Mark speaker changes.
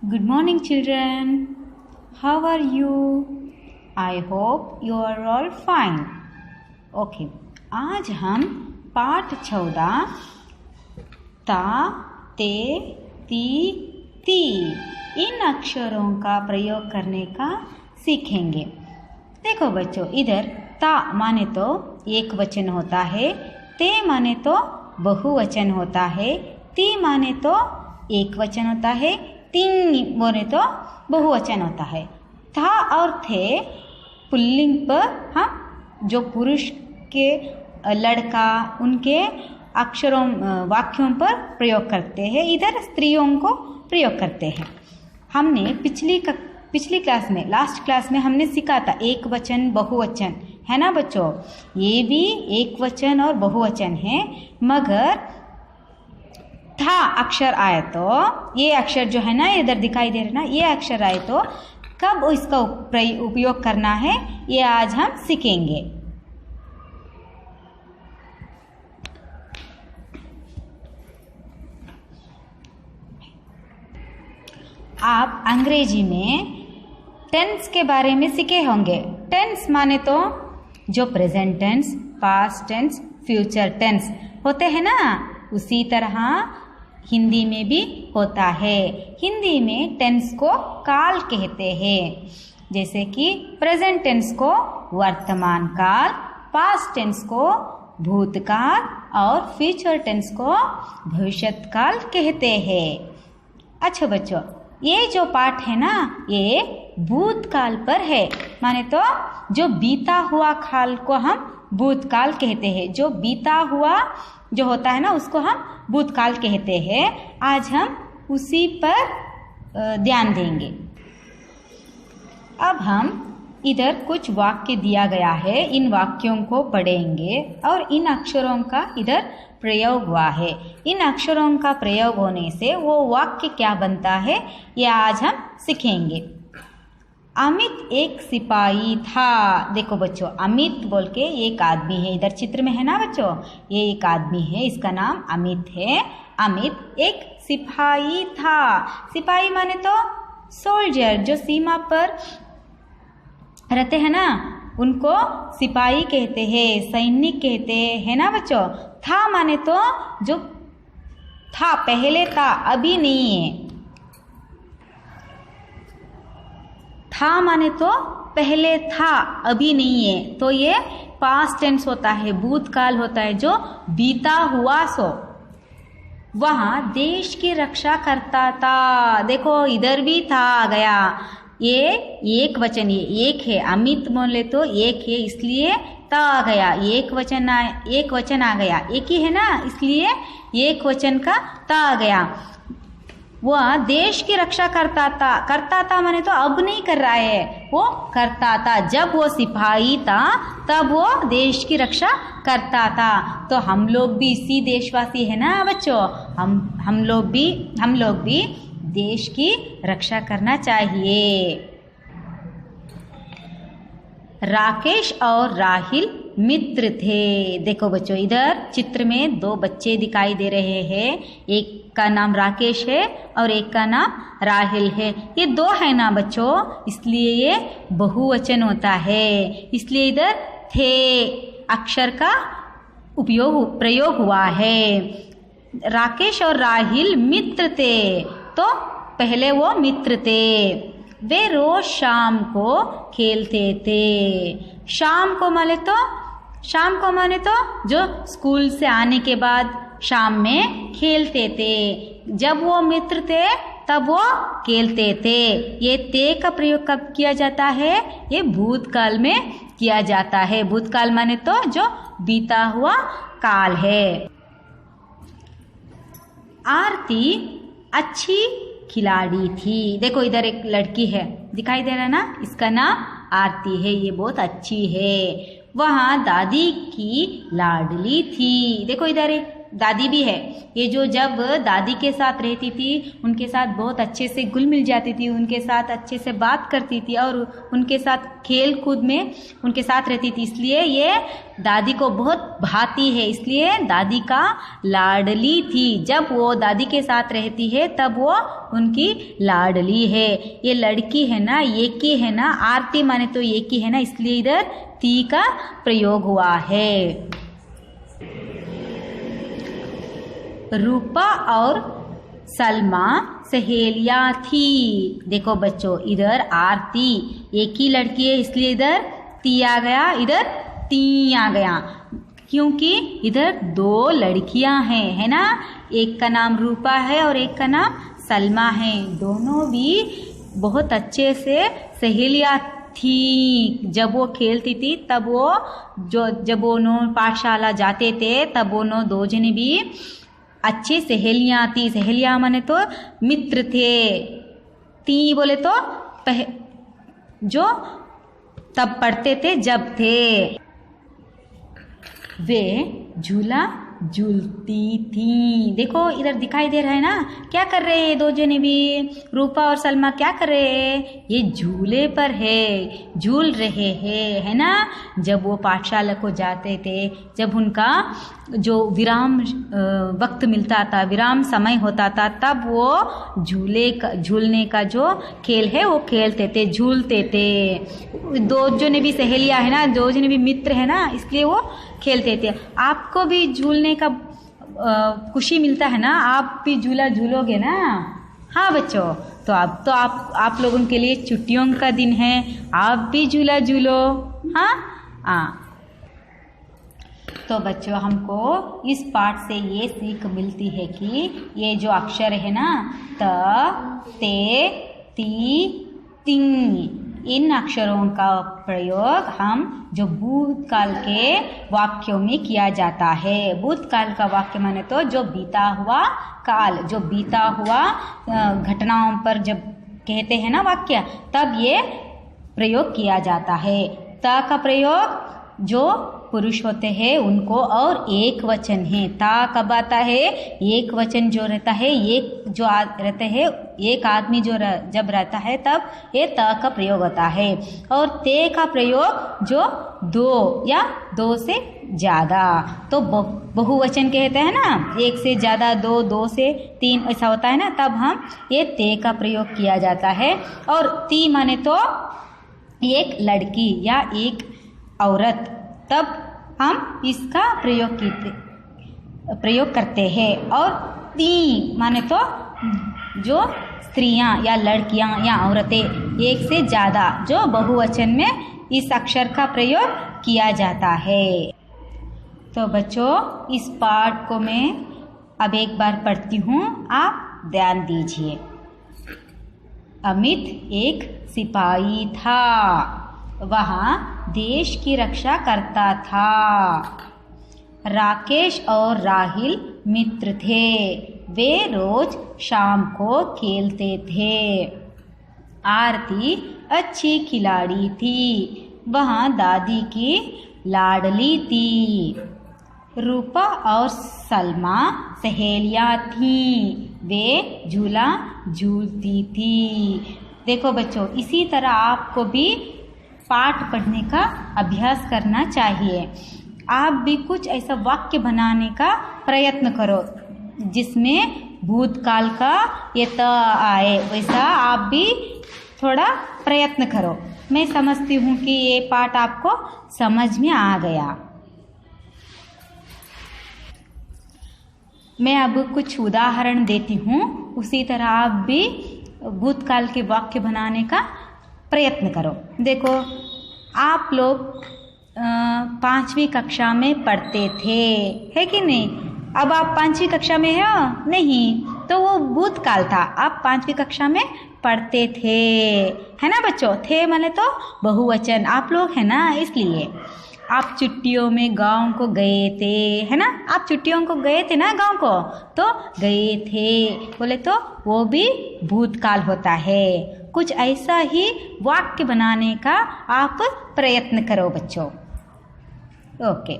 Speaker 1: Good morning, children. How are you? I hope you are all fine. Okay. आज हम पाठ 14 ता, ते, ती, ती इन अक्षरों का प्रयोग करने का सीखेंगे। देखो बच्चों, इधर ता माने तो एक वचन होता है, ते माने तो बहुवचन होता है, ती माने तो एक वचन होता है, तीन बोले तो बहुवचन होता है। था और थे पुल्लिंग पर हम जो पुरुष के लड़का उनके अक्षरों वाक्यों पर प्रयोग करते हैं, इधर स्त्रियों को प्रयोग करते हैं। हमने पिछली क्लास में लास्ट क्लास में हमने सीखा था एक वचन बहुवचन, है ना बच्चों। ये भी एक वचन और बहुवचन है, मगर था अक्षर आए तो ये अक्षर जो है ना इधर दिखाई दे रहा ना, ये अक्षर आए तो कब इसका उपयोग करना है ये आज हम सीखेंगे। आप अंग्रेजी में टेंस के बारे में सीखे होंगे। टेंस माने तो जो present tense, past tense, future tense होते हैं ना, उसी तरह हिंदी में भी होता है। हिंदी में टेंस को काल कहते हैं, जैसे कि प्रेजेंट टेंस को वर्तमान काल, पास्ट टेंस को भूतकाल और फ्यूचर टेंस को भविष्यत काल कहते हैं। अच्छा बच्चों, ये जो पाठ है ना ये भूतकाल पर है, माने तो जो बीता हुआ काल को हम भूतकाल कहते हैं। जो बीता हुआ जो होता है ना उसको हम भूतकाल कहते हैं। आज हम उसी पर ध्यान देंगे। अब हम इधर कुछ वाक्य दिया गया है, इन वाक्यों को पढ़ेंगे और इन अक्षरों का इधर प्रयोग हुआ है। इन अक्षरों का प्रयोग होने से वो वाक्य क्या बनता है ये आज हम सीखेंगे। अमित एक सिपाही था। देखो बच्चों, अमित बोल के एक आदमी है, इधर चित्र में है ना बच्चों, ये एक आदमी है, इसका नाम अमित है। अमित एक सिपाही था। सिपाही माने तो सोल्जर, जो सीमा पर रहते हैं ना उनको सिपाही कहते हैं, सैनिक कहते हैं ना बच्चों। था माने तो जो था पहले था, अभी नहीं है। था माने तो पहले था, अभी नहीं है, तो ये पास्ट टेंस होता है, भूतकाल होता है, जो बीता हुआ सो। वहां देश की रक्षा करता था। देखो इधर भी था आ गया, ये एक वचन, ये एक है, अमित बोले तो एक है इसलिए ता आ गया, एक वचन आ गया, एक ही है ना इसलिए एक वचन का ता आ गया। वह देश की रक्षा करता था माने तो अब नहीं कर रहा है, वो करता था। जब वो सिपाही था तब वो देश की रक्षा करता था। तो हम लोग भी इसी देशवासी है ना बच्चों, हम लोग भी देश की रक्षा करना चाहिए। राकेश और राहिल मित्र थे। देखो बच्चों, इधर चित्र में दो बच्चे दिखाई दे रहे हैं, एक का नाम राकेश है और एक का नाम राहिल है। ये दो है ना बच्चों, इसलिए ये बहुवचन होता है, इसलिए इधर थे अक्षर का प्रयोग हुआ है। राकेश और राहिल मित्र थे, तो पहले वो मित्र थे। वे रोज शाम को खेलते थे। शाम को माने तो जो स्कूल से आने के बाद शाम में खेलते थे। जब वो मित्र थे तब वो खेलते थे। ये ते का प्रयोग कब किया जाता है, ये भूतकाल में किया जाता है। भूतकाल माने तो जो बीता हुआ काल है। आरती अच्छी खिलाड़ी थी। देखो इधर एक लड़की है, दिखाई दे रहा है ना, इसका नाम आरती है, ये बहुत अच्छी है। वहाँ दादी की लाडली थी। देखो इधर एक दादी भी है। ये जो जब दादी के साथ रहती थी उनके साथ बहुत अच्छे से घुल मिल जाती थी, उनके साथ अच्छे से बात करती थी और उनके साथ खेल कूद में उनके साथ रहती थी, इसलिए ये दादी को बहुत भाती है, इसलिए दादी का लाडली थी। जब वो दादी के साथ रहती है तब वो उनकी लाडली है। ये लड़की है ना, एक ही है ना, आरती माने तो एक ही है ना, इसलिए इधर ती का प्रयोग हुआ है। रूपा और सलमा सहेलियां थी। देखो बच्चों, इधर आरती एक ही लड़की है इसलिए इधर ती आ गया, इधर ती आ गया, क्योंकि इधर दो लड़कियां हैं, है ना। एक का नाम रूपा है और एक का नाम सलमा है। दोनों भी बहुत अच्छे से सहेलियां थी। जब वो खेलती थी तब वो जब वो पाठशाला जाते थे तब वो दो जने भी अच्छी सहेलियां थी। सहेलियां माने तो मित्र थे। ती बोले तो जो तब पढ़ते थे जब थे। वे झूला झूलती थी। देखो इधर दिखाई दे रहा है ना, क्या कर रहे हैं दो जने भी, रूपा और सलमा क्या कर रहे हैं, ये झूले पर है, झूल रहे हैं, है ना। जब वो पाठशाला को जाते थे, जब उनका जो विराम वक्त मिलता था, विराम समय होता था, तब वो झूलने का जो खेल है वो खेलते थे, झूलते थे। दो जने भी सहेलियां है ना, दो जने भी मित्र है ना, इसलिए वो खेलते थे। आपको भी झूलने का खुशी मिलता है ना, आप भी झूला झूलोगे ना। हाँ बच्चों, तो अब तो आप लोगों के लिए छुट्टियों का दिन है, आप भी झूला झूलो। हाँ। तो बच्चों, हमको इस पाठ से ये सीख मिलती है कि ये जो अक्षर है ना, त, ते, ती, तिंग, इन अक्षरों का प्रयोग हम जो भूतकाल के वाक्यों में किया जाता है। भूतकाल का वाक्य माने तो जो बीता हुआ काल, जो बीता हुआ घटनाओं पर जब कहते हैं ना वाक्य, तब ये प्रयोग किया जाता है। त का प्रयोग जो पुरुष होते हैं उनको, और एक वचन है। ता कब आता है, एक वचन जो रहता है, एक जो रहते हैं, एक आदमी जो जब रहता है तब ये त का प्रयोग होता है। और ते का प्रयोग जो दो या दो से ज़्यादा, तो बहुवचन कहते हैं ना, एक से ज़्यादा, दो, दो से तीन, ऐसा होता है ना, तब हम ये ते का प्रयोग किया जाता है। और ती माने तो एक लड़की या एक औरत, तब हम इसका प्रयोग करते हैं। और ती माने तो जो स्त्रियां या लड़कियां या औरतें, एक से ज़्यादा, जो बहुवचन में इस अक्षर का प्रयोग किया जाता है। तो बच्चों, इस पाठ को मैं अब एक बार पढ़ती हूँ, आप ध्यान दीजिए। अमित एक सिपाही था, वह देश की रक्षा करता था। राकेश और राहिल मित्र थे, वे रोज शाम को खेलते थे। आरती अच्छी खिलाड़ी थी, वह दादी की लाडली थी। रूपा और सलमा सहेलियां थीं, वे झूला झूलती थी। देखो बच्चों, इसी तरह आपको भी पाठ पढ़ने का अभ्यास करना चाहिए। आप भी कुछ ऐसा वाक्य बनाने का प्रयत्न करो जिसमें भूतकाल का ये त आए, वैसा आप भी थोड़ा प्रयत्न करो। मैं समझती हूँ कि ये पाठ आपको समझ में आ गया। मैं अब कुछ उदाहरण देती हूँ, उसी तरह आप भी भूतकाल के वाक्य बनाने का प्रयत्न करो। देखो, आप लोग 5वीं कक्षा में पढ़ते थे, है कि नहीं। अब आप 5वीं कक्षा में हो नहीं, तो वो भूतकाल था, आप 5वीं कक्षा में पढ़ते थे, है ना बच्चों। थे माने तो बहुवचन, आप लोग है ना, इसलिए आप छुट्टियों में गांव को गए थे, है ना। आप छुट्टियों को गए थे ना गांव को, तो गए थे बोले तो वो भी भूतकाल होता है। कुछ ऐसा ही वाक्य बनाने का आप प्रयत्न करो बच्चों। ओके।